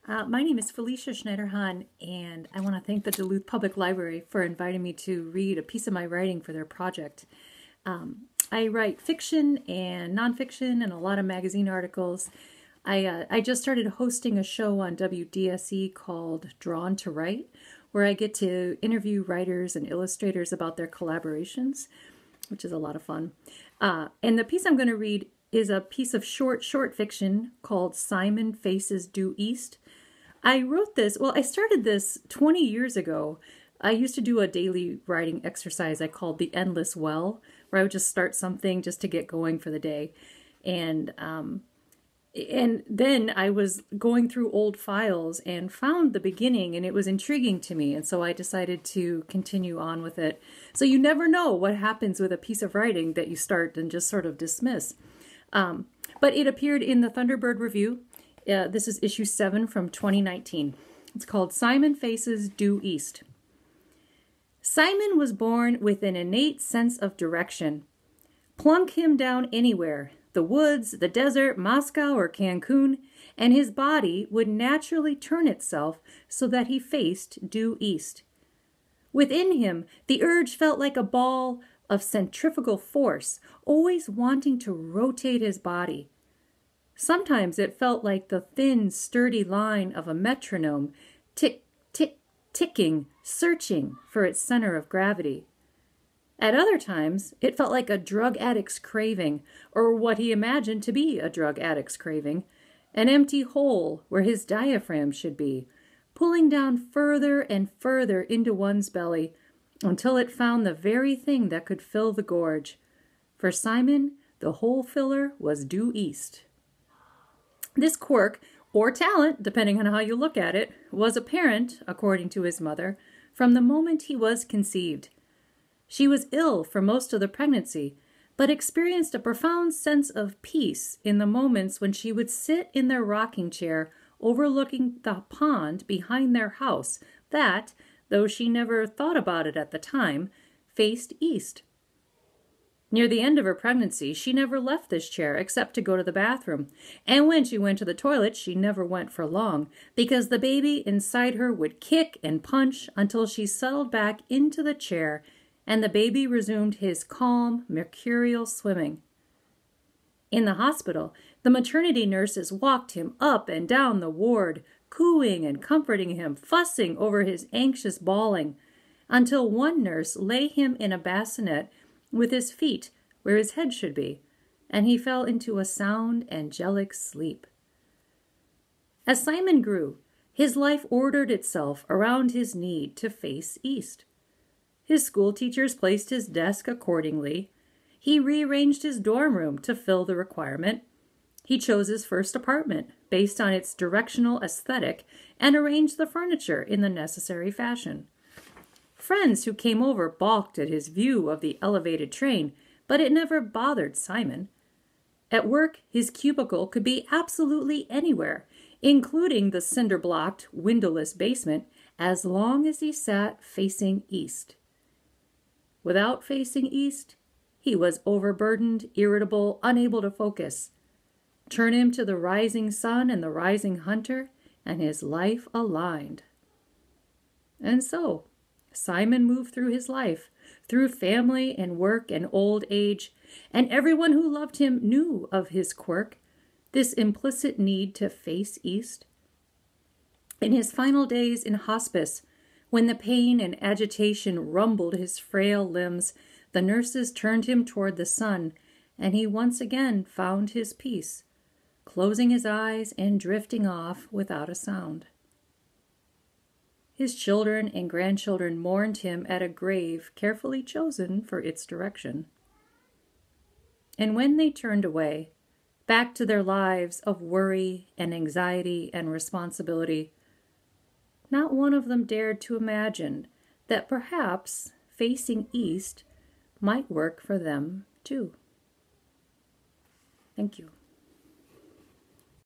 My name is Felicia Schneiderhan, and I want to thank the Duluth Public Library for inviting me to read a piece of my writing for their project. I write fiction and nonfiction and a lot of magazine articles. I just started hosting a show on WDSE called Drawn to Write, where I get to interview writers and illustrators about their collaborations, which is a lot of fun. And the piece I'm going to read is a piece of short fiction called Simon Faces Due East. I wrote this, I started this 20 years ago. I used to do a daily writing exercise I called the Endless Well, where I would just start something just to get going for the day. And then I was going through old files and found the beginning, and it was intriguing to me. And so I decided to continue on with it. So you never know what happens with a piece of writing that you start and just sort of dismiss. But it appeared in the Thunderbird Review. This is issue 7 from 2019. It's called Simon Faces Due East. Simon was born with an innate sense of direction. Plunk him down anywhere, the woods, the desert, Moscow, or Cancun, and his body would naturally turn itself so that he faced due east. Within him, the urge felt like a ball of centrifugal force, always wanting to rotate his body. Sometimes it felt like the thin, sturdy line of a metronome, tick, tick, ticking, searching for its center of gravity. At other times, it felt like a drug addict's craving, or what he imagined to be a drug addict's craving, an empty hole where his diaphragm should be, pulling down further and further into one's belly until it found the very thing that could fill the gorge. For Simon, the hole filler was due east. This quirk, or talent, depending on how you look at it, was apparent, according to his mother, from the moment he was conceived. She was ill for most of the pregnancy, but experienced a profound sense of peace in the moments when she would sit in their rocking chair overlooking the pond behind their house that, though she never thought about it at the time, faced east. Near the end of her pregnancy, she never left this chair except to go to the bathroom, and when she went to the toilet, she never went for long, because the baby inside her would kick and punch until she settled back into the chair, and the baby resumed his calm, mercurial swimming. In the hospital, the maternity nurses walked him up and down the ward, cooing and comforting him, fussing over his anxious bawling, until one nurse lay him in a bassinet with his feet where his head should be, and he fell into a sound, angelic sleep. As Simon grew, his life ordered itself around his need to face east. His school teachers placed his desk accordingly. He rearranged his dorm room to fill the requirement. He chose his first apartment based on its directional aesthetic and arranged the furniture in the necessary fashion. Friends who came over balked at his view of the elevated train, but it never bothered Simon. At work, his cubicle could be absolutely anywhere, including the cinder-blocked, windowless basement, as long as he sat facing east. Without facing east, he was overburdened, irritable, unable to focus. Turn him to the rising sun and the rising hunter, and his life aligned. And so, Simon moved through his life, through family and work and old age, and everyone who loved him knew of his quirk, this implicit need to face east. In his final days in hospice, when the pain and agitation rumbled his frail limbs, the nurses turned him toward the sun, and he once again found his peace, closing his eyes and drifting off without a sound. His children and grandchildren mourned him at a grave carefully chosen for its direction. And when they turned away, back to their lives of worry and anxiety and responsibility, not one of them dared to imagine that perhaps facing east might work for them too. Thank you.